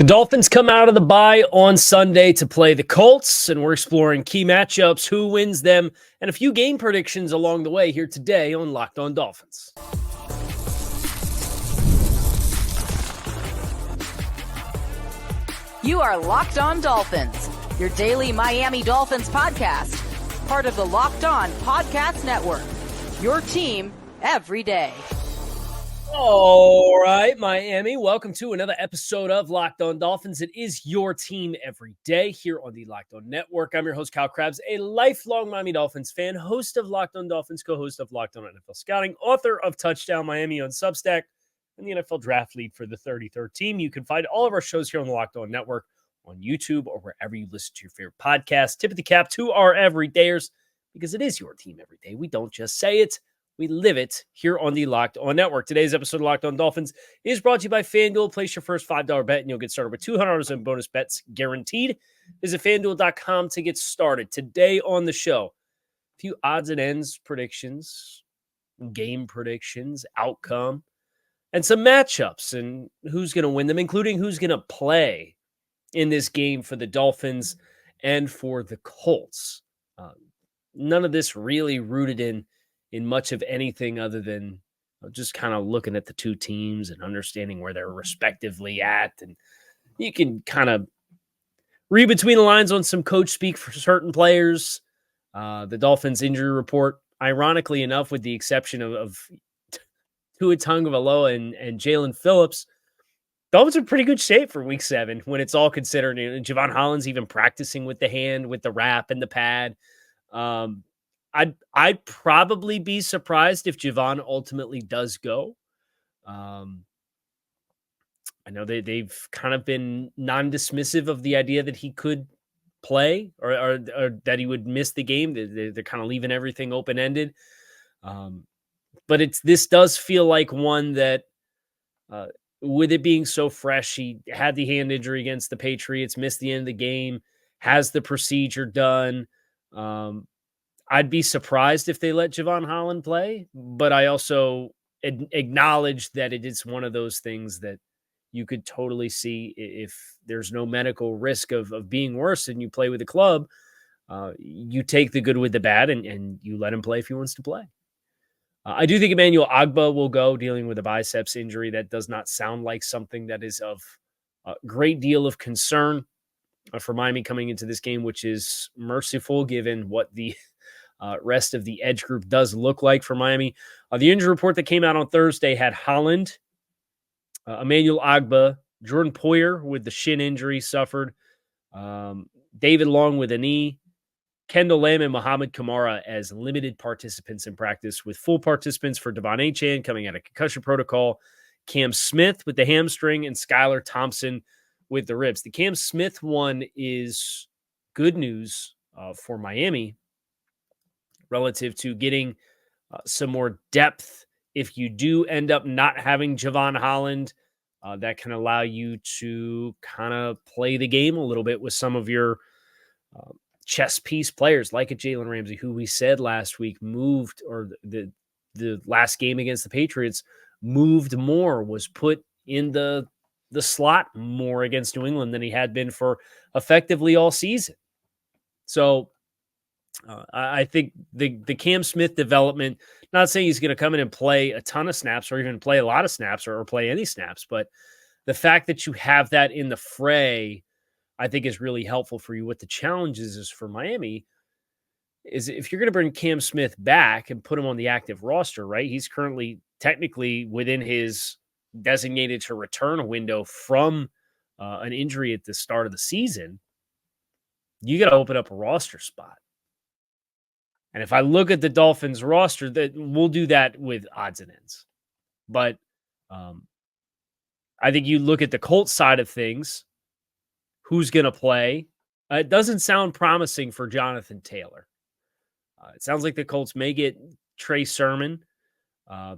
The Dolphins come out of the bye on Sunday to play the Colts, and we're exploring key matchups, who wins them, and a few game predictions along the way here today on Locked On Dolphins. You are Locked On Dolphins, your daily Miami Dolphins podcast, part of the Locked On Podcast Network, your team every day. All right, Miami, welcome to another episode of Locked On Dolphins. It is your team every day here on the Locked On Network. I'm your host, Kyle Krabs, a lifelong Miami Dolphins fan, host of Locked On Dolphins, co-host of Locked On NFL Scouting, author of Touchdown Miami on Substack, and the NFL Draft Lead for the 33rd team. You can find all of our shows here on the Locked On Network on YouTube or wherever you listen to your favorite podcast. Tip of the cap to our everydayers, because it is your team every day. We don't just say it. We live it here on the Locked On Network. Today's episode of Locked On Dolphins is brought to you by FanDuel. Place your first $5 bet and you'll get started with $200 in bonus bets guaranteed. Visit FanDuel.com to get started. Today on the show, a few odds and ends predictions, game predictions, outcome, and some matchups and who's going to win them, including who's going to play in this game for the Dolphins and for the Colts. None of this really rooted in much of anything other than just kind of looking at the two teams and understanding where they're respectively at. And you can kind of read between the lines on some coach speak for certain players. The Dolphins injury report, ironically enough, with the exception of Tua Tagovailoa and Jalen Phillips, Dolphins are in pretty good shape for week 7 when it's all considered. Jevon Holland's even practicing with the hand, with the wrap and the pad. I'd probably be surprised if Jevon ultimately does go. I know they've kind of been non-dismissive of the idea that he could play or that he would miss the game. They're kind of leaving everything open-ended. But this does feel like one that, with it being so fresh, he had the hand injury against the Patriots, missed the end of the game, has the procedure done. I'd be surprised if they let Jevon Holland play, but I also acknowledge that it is one of those things that you could totally see if there's no medical risk of being worse and you play with the club, you take the good with the bad and you let him play if he wants to play. I do think Emmanuel Ogbah will go, dealing with a biceps injury. That does not sound like something that is of a great deal of concern for Miami coming into this game, which is merciful given what the rest of the edge group does look like for Miami. The injury report that came out on Thursday had Holland, Emmanuel Ogbah, Jordan Poyer with the shin injury suffered, David Long with a knee, Kendall Lamb and Muhammad Kamara as limited participants in practice, with full participants for Devon Achane coming out of concussion protocol, Cam Smith with the hamstring, and Skylar Thompson with the ribs. The Cam Smith one is good news for Miami relative to getting some more depth. If you do end up not having Jevon Holland, that can allow you to kind of play the game a little bit with some of your chess piece players like a Jalen Ramsey, who we said last week moved, or the last game against the Patriots moved more, was put in the slot more against New England than he had been for effectively all season. So I think the Cam Smith development, not saying he's going to come in and play a ton of snaps or even play a lot of snaps or play any snaps, but the fact that you have that in the fray, I think, is really helpful for you. What the challenge is for Miami is if you're going to bring Cam Smith back and put him on the active roster, right? He's currently technically within his designated to return window from an injury at the start of the season. You got to open up a roster spot. And if I look at the Dolphins roster, that we'll do that with odds and ends. But I think you look at the Colts side of things, who's going to play. It doesn't sound promising for Jonathan Taylor. It sounds like the Colts may get Trey Sermon.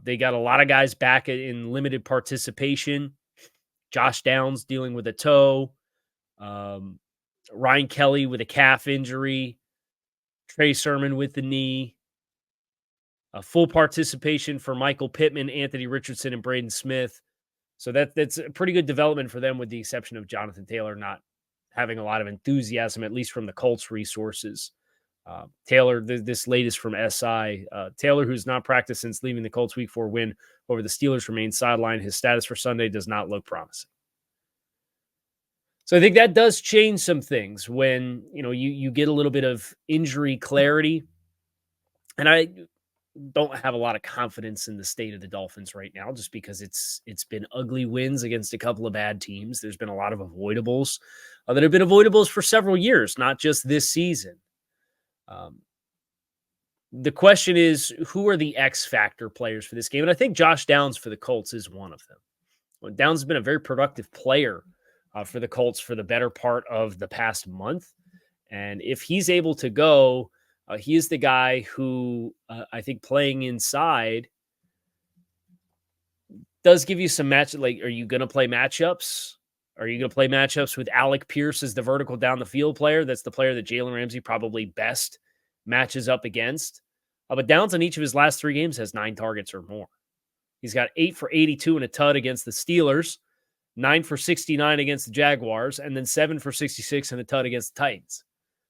They got a lot of guys back in limited participation. Josh Downs dealing with a toe. Ryan Kelly with a calf injury. Trey Sermon with the knee. Full participation for Michael Pittman, Anthony Richardson, and Braden Smith. So that's a pretty good development for them, with the exception of Jonathan Taylor not having a lot of enthusiasm, at least from the Colts resources. Taylor, this latest from SI, Taylor, who's not practiced since leaving the Colts Week 4 win over the Steelers, remains sidelined. His status for Sunday does not look promising. So I think that does change some things when, you get a little bit of injury clarity. And I don't have a lot of confidence in the state of the Dolphins right now, just because it's been ugly wins against a couple of bad teams. There's been a lot of avoidables that have been avoidables for several years, not just this season. The question is, who are the X-Factor players for this game? And I think Josh Downs for the Colts is one of them. Well, Downs has been a very productive player for the Colts for the better part of the past month. And if he's able to go, he is the guy who I think playing inside does give you some match. Like, are you going to play matchups? Are you going to play matchups with Alec Pierce as the vertical down the field player? That's the player that Jalen Ramsey probably best matches up against. But Downs in each of his last 3 games has 9 targets or more. He's got 8 for 82 and a tud against the Steelers, 9 for 69 against the Jaguars, and then 7 for 66 and a tud against the Titans.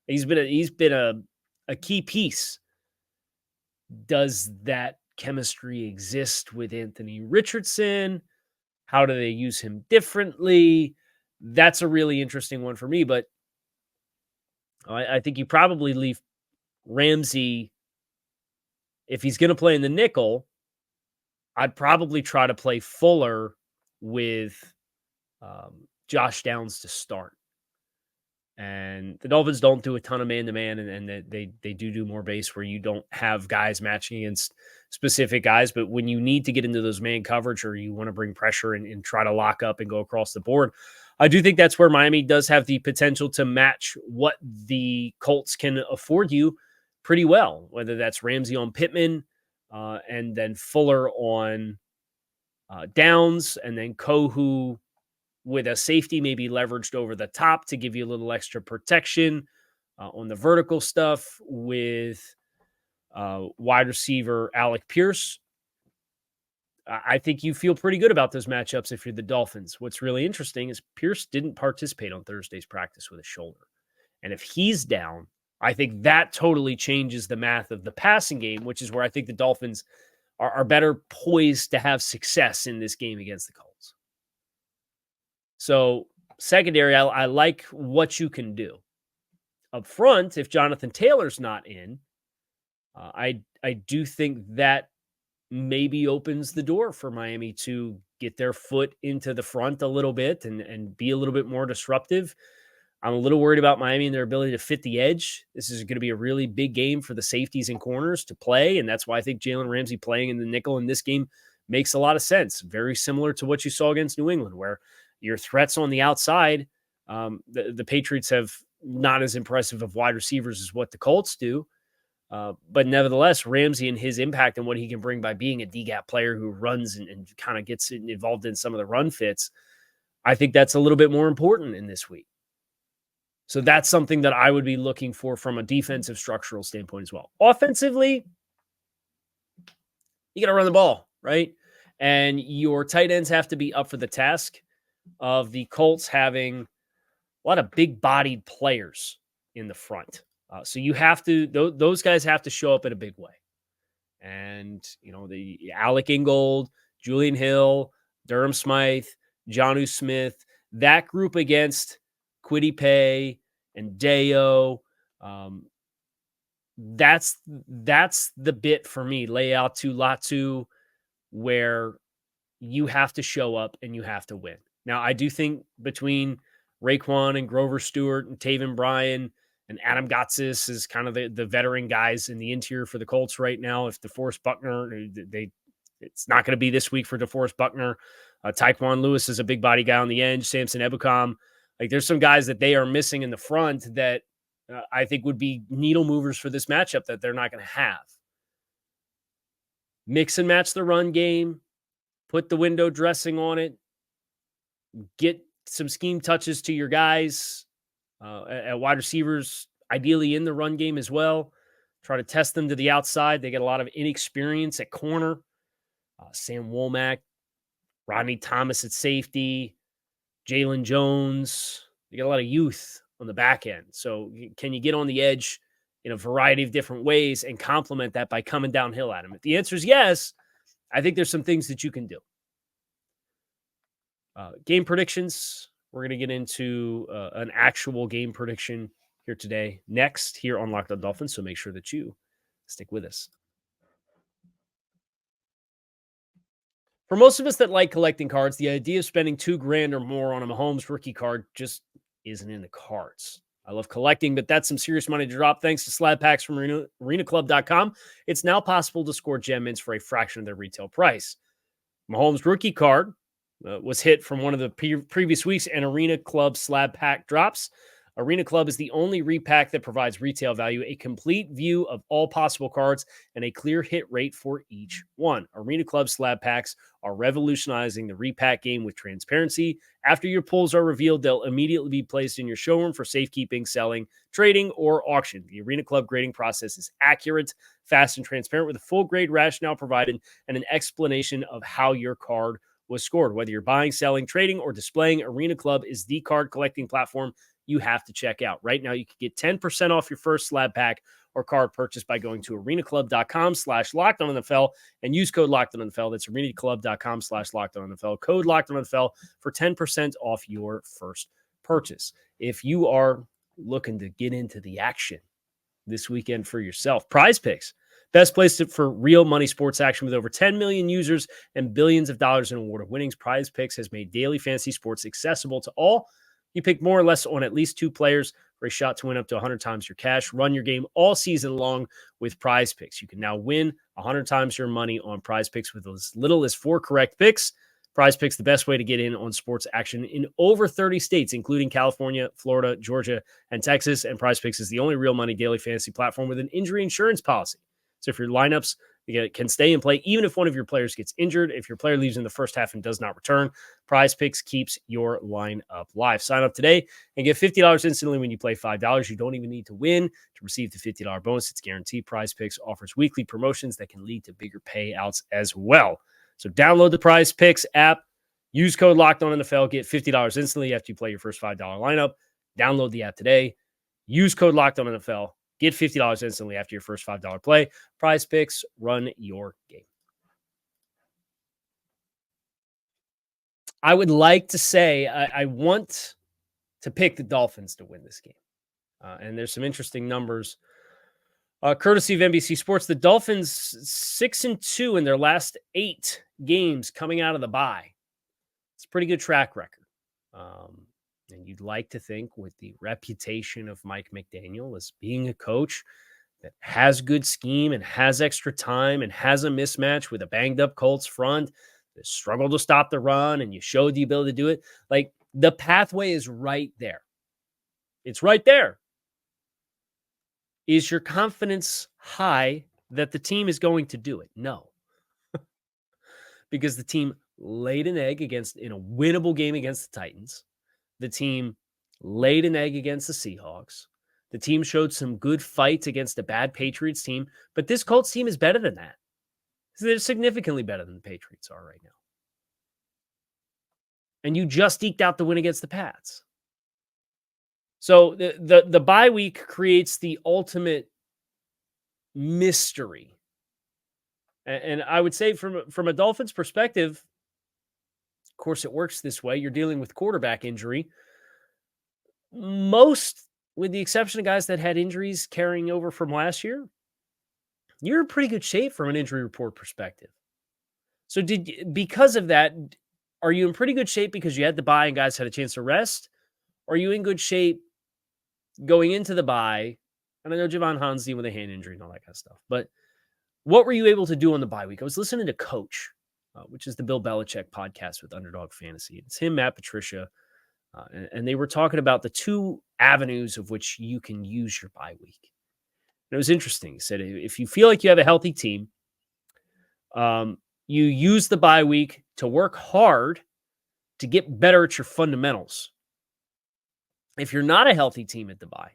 He's been a key piece. Does that chemistry exist with Anthony Richardson? How do they use him differently? That's a really interesting one for me, but I think you probably leave Ramsey. If he's going to play in the nickel, I'd probably try to play Fuller with Josh Downs to start. And the Dolphins don't do a ton of man-to-man, and they do more base where you don't have guys matching against specific guys. But when you need to get into those man coverage, or you want to bring pressure and try to lock up and go across the board, I do think that's where Miami does have the potential to match what the Colts can afford you pretty well, whether that's Ramsey on Pittman and then Fuller on Downs, and then Kohu with a safety maybe leveraged over the top to give you a little extra protection on the vertical stuff with wide receiver Alec Pierce. I think you feel pretty good about those matchups if you're the Dolphins. What's really interesting is Pierce didn't participate on Thursday's practice with a shoulder. And if he's down, I think that totally changes the math of the passing game, which is where I think the Dolphins are better poised to have success in this game against the Colts. So secondary, I like what you can do. Up front, if Jonathan Taylor's not in, I do think that maybe opens the door for Miami to get their foot into the front a little bit and be a little bit more disruptive. I'm a little worried about Miami and their ability to fit the edge. This is going to be a really big game for the safeties and corners to play, and that's why I think Jalen Ramsey playing in the nickel in this game makes a lot of sense. Very similar to what you saw against New England, where your threats on the outside, the Patriots have not as impressive of wide receivers as what the Colts do. But nevertheless, Ramsey and his impact and what he can bring by being a D-gap player who runs and kind of gets involved in some of the run fits, I think that's a little bit more important in this week. So that's something that I would be looking for from a defensive structural standpoint as well. Offensively, you got to run the ball, right? And your tight ends have to be up for the task of the Colts having a lot of big-bodied players in the front. So you have to, those guys have to show up in a big way. And, the Alec Ingold, Julian Hill, Durham Smythe, Jonnu Smith, that group against Kwity Paye and Deo, that's the bit for me, layout to Latu, where you have to show up and you have to win. Now, I do think between Raekwon and Grover Stewart and Taven Bryan and Adam Gotsis is kind of the veteran guys in the interior for the Colts right now. If DeForest Buckner, it's not going to be this week for DeForest Buckner. Tyquan Lewis is a big body guy on the edge. Samson Ebukam. Like, there's some guys that they are missing in the front that I think would be needle movers for this matchup that they're not going to have. Mix and match the run game. Put the window dressing on it. Get some scheme touches to your guys at wide receivers, ideally in the run game as well. Try to test them to the outside. They get a lot of inexperience at corner. Sam Womack, Rodney Thomas at safety, Jalen Jones. You got a lot of youth on the back end. So can you get on the edge in a variety of different ways and complement that by coming downhill at him? If the answer is yes, I think there's some things that you can do. Game predictions. We're going to get into an actual game prediction here today, next here on Locked On Dolphins. So make sure that you stick with us. For most of us that like collecting cards, the idea of spending $2,000 or more on a Mahomes rookie card just isn't in the cards. I love collecting, but that's some serious money to drop. Thanks to slab packs from arenaclub.com, it's now possible to score gem mints for a fraction of their retail price. Mahomes rookie card was hit from one of the previous weeks, and Arena Club slab pack drops. Arena Club is the only repack that provides retail value, a complete view of all possible cards, and a clear hit rate for each one. Arena Club slab packs are revolutionizing the repack game with transparency. After your pulls are revealed, they'll immediately be placed in your showroom for safekeeping, selling, trading, or auction. The Arena Club grading process is accurate, fast, and transparent, with a full grade rationale provided and an explanation of how your card was scored. Whether you're buying, selling, trading, or displaying, Arena Club is the card collecting platform you have to check out. Right now, you can get 10% off your first slab pack or card purchase by going to arenaclub.com/LockedOnNFL and use code LockedOnNFL. That's arenaclub.com/LockedOnNFL. Code LockedOnNFL for 10% off your first purchase. If you are looking to get into the action this weekend for yourself, Prize Picks, best place for real money sports action with over 10 million users and billions of dollars in award winnings. Prize Picks has made daily fantasy sports accessible to all. You pick more or less on at least two players for a shot to win up to 100 times your cash. Run your game all season long with Prize Picks. You can now win 100 times your money on Prize Picks with as little as 4 correct picks. Prize Picks, the best way to get in on sports action in over 30 states, including California, Florida, Georgia, and Texas. And Prize Picks is the only real money daily fantasy platform with an injury insurance policy. So if your lineups can stay in play, even if one of your players gets injured, if your player leaves in the first half and does not return, Prize Picks keeps your lineup live. Sign up today and get $50 instantly when you play $5. You don't even need to win to receive the $50 bonus. It's guaranteed. Prize Picks offers weekly promotions that can lead to bigger payouts as well. So download the Prize Picks app, use code LockedOnNFL, get $50 instantly after you play your first $5 lineup. Download the app today. Use code LockedOnNFL. Get $50 instantly after your first $5 play. Prize Picks, run your game. I would like to say I want to pick the Dolphins to win this game. And there's some interesting numbers. Courtesy of NBC Sports, the Dolphins 6-2 in their last 8 games coming out of the bye. It's a pretty good track record. And you'd like to think, with the reputation of Mike McDaniel as being a coach that has good scheme and has extra time and has a mismatch with a banged up Colts front that struggled to stop the run, and you showed the ability to do it. Like, the pathway is right there. It's right there. Is your confidence high that the team is going to do it? No. Because the team laid an egg in a winnable game against the Titans. The team laid an egg against the Seahawks. The team showed some good fights against a bad Patriots team, but this Colts team is better than that. They're significantly better than the Patriots are right now. And you just eked out the win against the Pats. So the bye week creates the ultimate mystery. And I would say from a Dolphins perspective, of course, it works this way. You're dealing with quarterback injury. Most, with the exception of guys that had injuries carrying over from last year, you're in pretty good shape from an injury report perspective. So because of that, are you in pretty good shape because you had the bye and guys had a chance to rest? Or are you in good shape going into the bye? And I know Jevon Holland's dealing with a hand injury and all that kind of stuff. But what were you able to do on the bye week? I was listening to Coach, which is the Bill Belichick podcast with Underdog Fantasy. It's him, Matt Patricia, and they were talking about the 2 avenues of which you can use your bye week. And it was interesting. He said, if you feel like you have a healthy team, you use the bye week to work hard to get better at your fundamentals. If you're not a healthy team at the bye,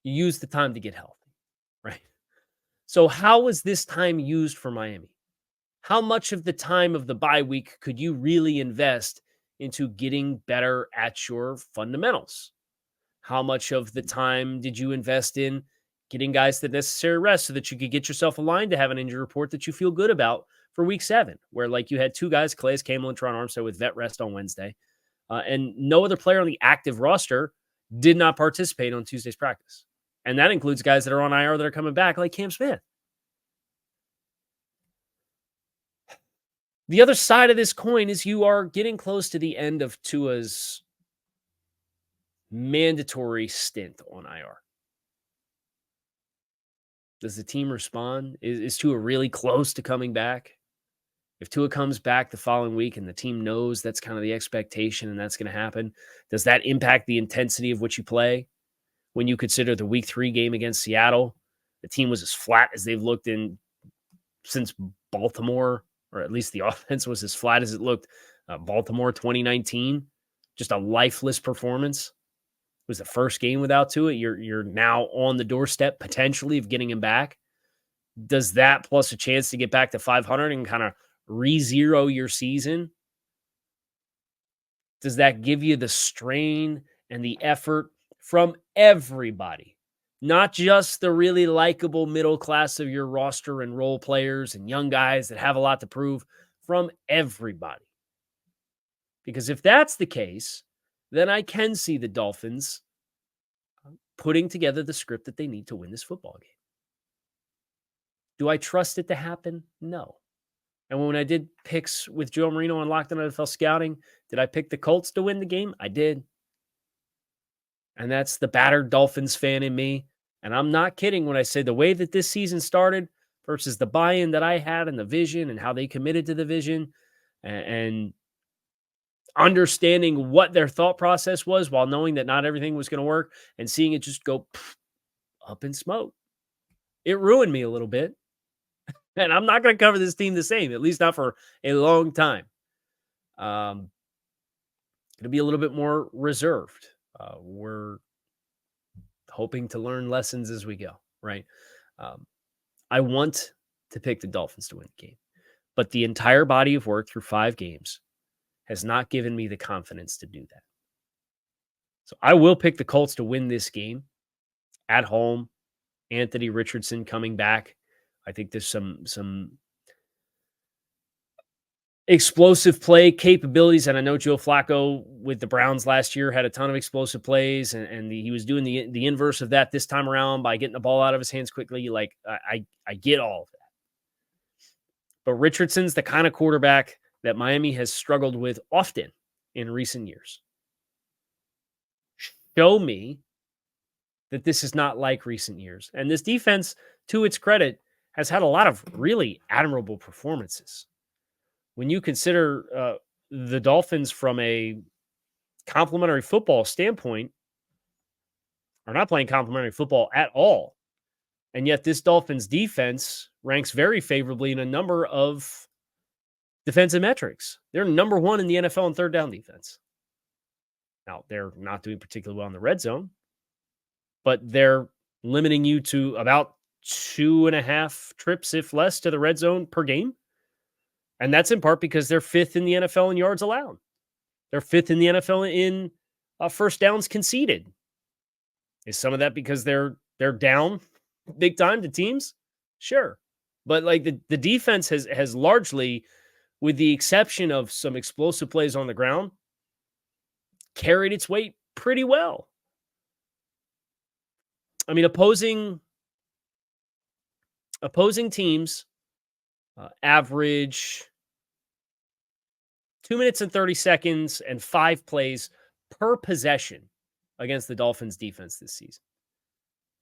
you use the time to get healthy, right? So how was this time used for Miami? how much of the time of the bye week could you really invest into getting better at your fundamentals? How much of the time did you invest in getting guys the necessary rest so that you could get yourself aligned to have an injury report that you feel good about for week 7, where like you had 2 guys, Calais Campbell and Teron Armstead, with vet rest on Wednesday, and no other player on the active roster did not participate on Tuesday's practice. And that includes guys that are on IR that are coming back, like Cam Smith. The other side of this coin is you are getting close to the end of Tua's mandatory stint on IR. Does the team respond? Is Tua really close to coming back? If Tua comes back the following week and the team knows that's kind of the expectation and that's going to happen, does that impact the intensity of what you play? When you consider the week 3 game against Seattle, the team was as flat as they've looked in since Baltimore, or at least the offense was as flat as it looked Baltimore 2019. Just a lifeless performance. It was the first game without Tua. You're now on the doorstep potentially of getting him back. Does that, plus a chance to get back to 500 and kind of re-zero your season, does that give you the strain and the effort from everybody? Not just the really likable middle class of your roster and role players and young guys that have a lot to prove, from everybody. Because if that's the case, then I can see the Dolphins putting together the script that they need to win this football game. Do I trust it to happen? No. And when I did picks with Joe Marino on Locked On NFL Scouting, did I pick the Colts to win the game? I did. And that's the battered Dolphins fan in me. And I'm not kidding when I say the way that this season started versus the buy-in that I had and the vision and how they committed to the vision and understanding what their thought process was while knowing that not everything was going to work and seeing it just go up in smoke. It ruined me a little bit. And I'm not going to cover this team the same, at least not for a long time. It'll be a little bit more reserved. We're hoping to learn lessons as we go, right? I want to pick the Dolphins to win the game, but the entire body of work through 5 games has not given me the confidence to do that. So I will pick the Colts to win this game at home. Anthony Richardson coming back. I think there's some explosive play capabilities. And I know Joe Flacco with the Browns last year had a ton of explosive plays, and he was doing the inverse of that this time around by getting the ball out of his hands quickly. Like, I get all of that. But Richardson's the kind of quarterback that Miami has struggled with often in recent years. Show me that this is not like recent years. And this defense, to its credit, has had a lot of really admirable performances. When you consider the Dolphins from a complementary football standpoint, are not playing complementary football at all. And yet this Dolphins defense ranks very favorably in a number of defensive metrics. They're number 1 in the NFL in third down defense. Now, they're not doing particularly well in the red zone, but they're limiting you to about 2.5 trips, if less, to the red zone per game. And that's in part because they're 5th in the NFL in yards allowed. They're 5th in the NFL in first downs conceded. Is some of that because they're down big time to teams? Sure. But like the defense has largely, with the exception of some explosive plays on the ground, carried its weight pretty well. I mean, opposing teams average 2 minutes and 30 seconds and 5 plays per possession against the Dolphins defense this season.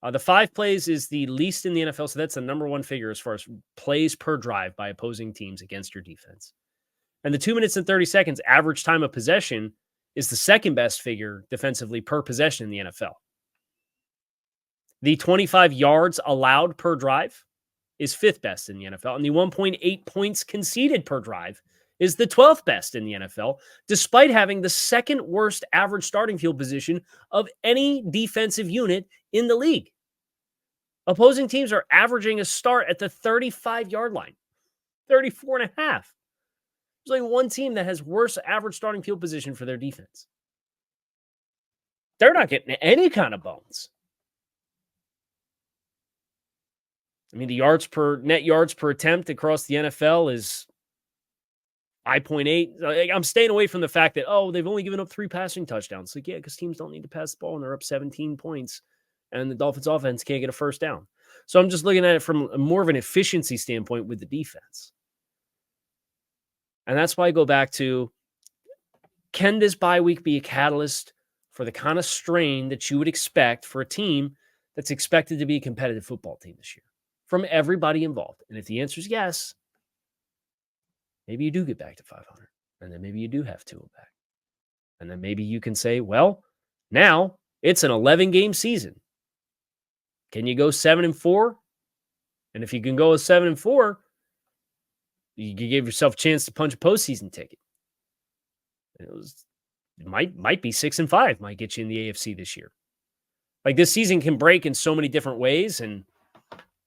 The 5 plays is the least in the NFL, so that's the number 1 figure as far as plays per drive by opposing teams against your defense. And the 2 minutes and 30 seconds average time of possession is the second best figure defensively per possession in the NFL. The 25 yards allowed per drive is 5th best in the NFL, and the 1.8 points conceded per drive is the 12th best in the NFL, despite having the second worst average starting field position of any defensive unit in the league. Opposing teams are averaging a start at the 35-yard line. 34 and a half. There's only one team that has worse average starting field position for their defense. They're not getting any kind of bones. I mean, the net yards per attempt across the NFL is 5.8. I'm staying away from the fact that, they've only given up 3 passing touchdowns. Like, yeah, because teams don't need to pass the ball and they're up 17 points and the Dolphins offense can't get a first down. So I'm just looking at it from more of an efficiency standpoint with the defense. And that's why I go back to, can this bye week be a catalyst for the kind of strain that you would expect for a team that's expected to be a competitive football team this year from everybody involved? And if the answer is yes, maybe you do get back to 500. And then maybe you do have Tua back. And then maybe you can say, well, now it's an 11-game season. Can you go 7-4? And if you can go 7-4, you give yourself a chance to punch a postseason ticket. It might be 6-5, might get you in the AFC this year. Like, this season can break in so many different ways, and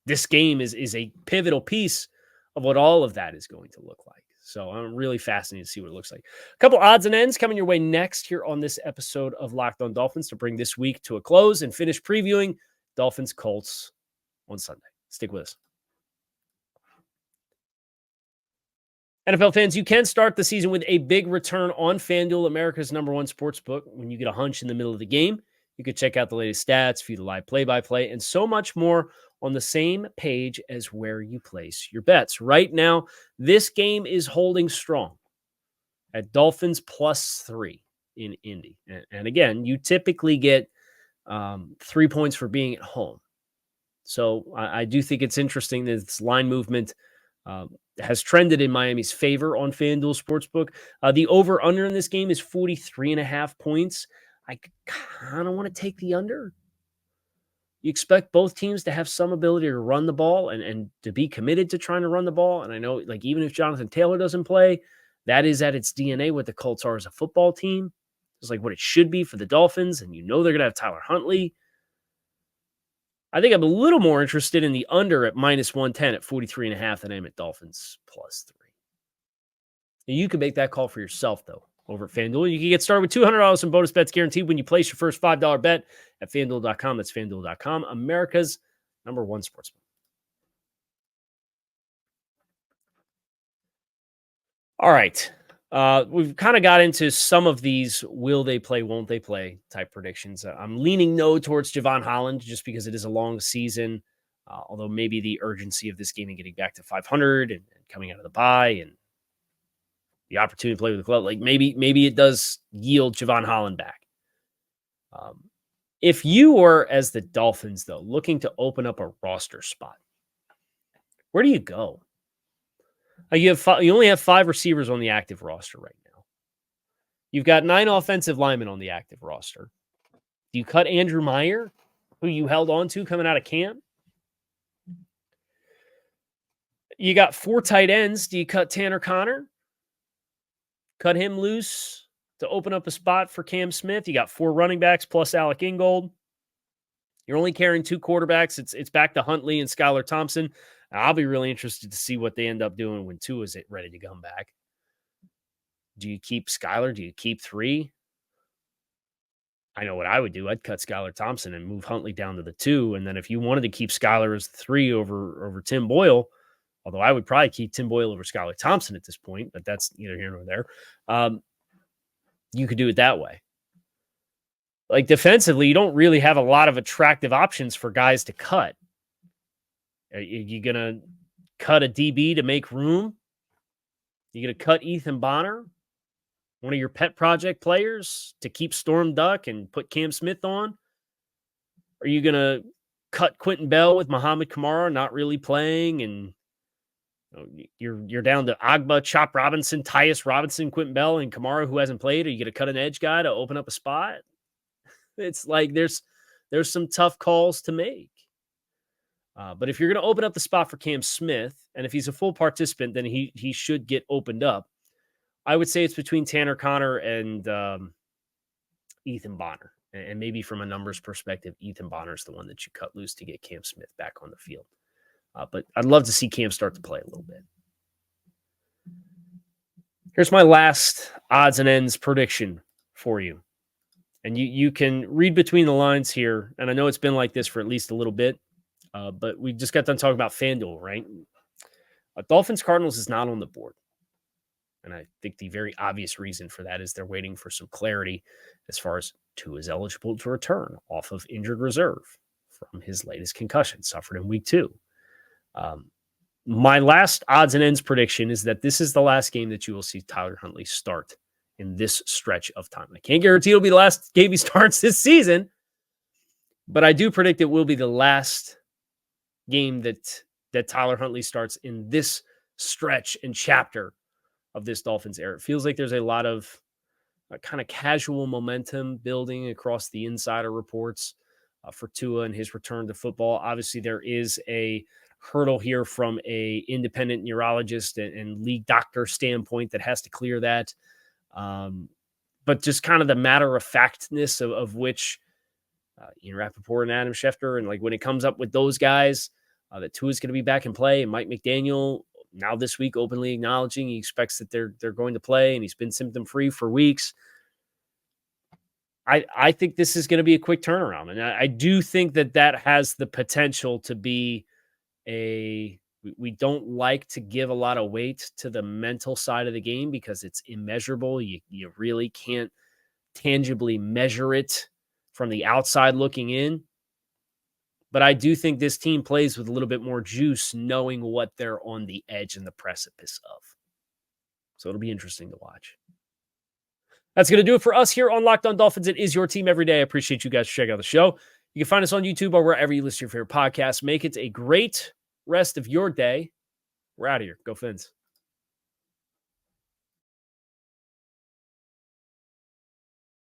this game is a pivotal piece of what all of that is going to look like. So I'm really fascinated to see what it looks like. A couple odds and ends coming your way next here on this episode of Locked On Dolphins to bring this week to a close and finish previewing Dolphins Colts on Sunday. Stick with us. NFL fans, you can start the season with a big return on FanDuel, America's #1 sportsbook. When you get a hunch in the middle of the game, you can check out the latest stats, view the live play-by-play, and so much more on the same page as where you place your bets. Right now, this game is holding strong at Dolphins +3 in Indy. And again, you typically get 3 points for being at home. So I do think it's interesting that this line movement has trended in Miami's favor on FanDuel Sportsbook. The over-under in this game is 43.5 points. I kind of want to take the under. You expect both teams to have some ability to run the ball and to be committed to trying to run the ball. And I know, like, even if Jonathan Taylor doesn't play, that is at its DNA what the Colts are as a football team. It's like what it should be for the Dolphins. And they're going to have Tyler Huntley. I think I'm a little more interested in the under at -110 at 43.5 than I am at Dolphins +3. You can make that call for yourself, though, over at FanDuel. You can get started with $200 in bonus bets guaranteed when you place your first $5 bet at FanDuel.com. That's FanDuel.com, America's #1 sportsbook. All right. We've kind of got into some of these will they play, won't they play type predictions. I'm leaning no towards Jevon Holland just because it is a long season, although maybe the urgency of this game and getting back to 500 and coming out of the bye and the opportunity to play with the club, like maybe it does yield Jevon Holland back. If you are, as the Dolphins, though, looking to open up a roster spot, where do you go? You only have 5 receivers on the active roster right now. You've got 9 offensive linemen on the active roster. Do you cut Andrew Meyer, who you held on to coming out of camp? You got 4 tight ends. Do you cut Tanner Connor? Cut him loose to open up a spot for Cam Smith. You got 4 running backs plus Alec Ingold. You're only carrying 2 quarterbacks. It's back to Huntley and Skylar Thompson. I'll be really interested to see what they end up doing when Tua is ready to come back. Do you keep Skylar? Do you keep 3? I know what I would do. I'd cut Skylar Thompson and move Huntley down to the 2. And then if you wanted to keep Skylar as the 3 over Tim Boyle, although I would probably keep Tim Boyle over Skylar Thompson at this point, but that's neither here nor there. You could do it that way. Like, defensively, you don't really have a lot of attractive options for guys to cut. Are you going to cut a DB to make room? You going to cut Ethan Bonner, one of your pet project players, to keep Storm Duck and put Cam Smith on? Are you going to cut Quentin Bell with Muhammad Kamara not really playing, and you're down to Agba, Chop Robinson, Tyus Robinson, Quentin Bell, and Kamara, who hasn't played? Are you going to cut an edge guy to open up a spot? It's like there's some tough calls to make. But if you're going to open up the spot for Cam Smith, and if he's a full participant, then he should get opened up. I would say it's between Tanner Connor and Ethan Bonner. And maybe from a numbers perspective, Ethan Bonner is the one that you cut loose to get Cam Smith back on the field. But I'd love to see Cam start to play a little bit. Here's my last odds and ends prediction for you. And you can read between the lines here. And I know it's been like this for at least a little bit, but we just got done talking about FanDuel, right? Dolphins Cardinals is not on the board. And I think the very obvious reason for that is they're waiting for some clarity as far as Tua is eligible to return off of injured reserve from his latest concussion suffered in week 2. My last odds and ends prediction is that this is the last game that you will see Tyler Huntley start in this stretch of time. I can't guarantee it'll be the last game he starts this season, but I do predict it will be the last game that Tyler Huntley starts in this stretch and chapter of this Dolphins era. It feels like there's a lot of kind of casual momentum building across the insider reports for Tua and his return to football. Obviously, there is a hurdle here from a independent neurologist and league doctor standpoint that has to clear that. But just kind of the matter-of-factness of which Ian Rappaport and Adam Schefter, and like when it comes up with those guys, that Tua's going to be back in play, and Mike McDaniel now this week openly acknowledging he expects that they're going to play, and he's been symptom-free for weeks. I think this is going to be a quick turnaround, and I do think that has the potential to be we don't like to give a lot of weight to the mental side of the game because it's immeasurable. You really can't tangibly measure it from the outside looking in. But I do think this team plays with a little bit more juice knowing what they're on the edge and the precipice of. So it'll be interesting to watch. That's going to do it for us here on Locked On Dolphins. It is your team every day. I appreciate you guys for checking out the show. You can find us on YouTube or wherever you listen to your favorite podcasts. Make it a great rest of your day. We're out of here. Go Fins.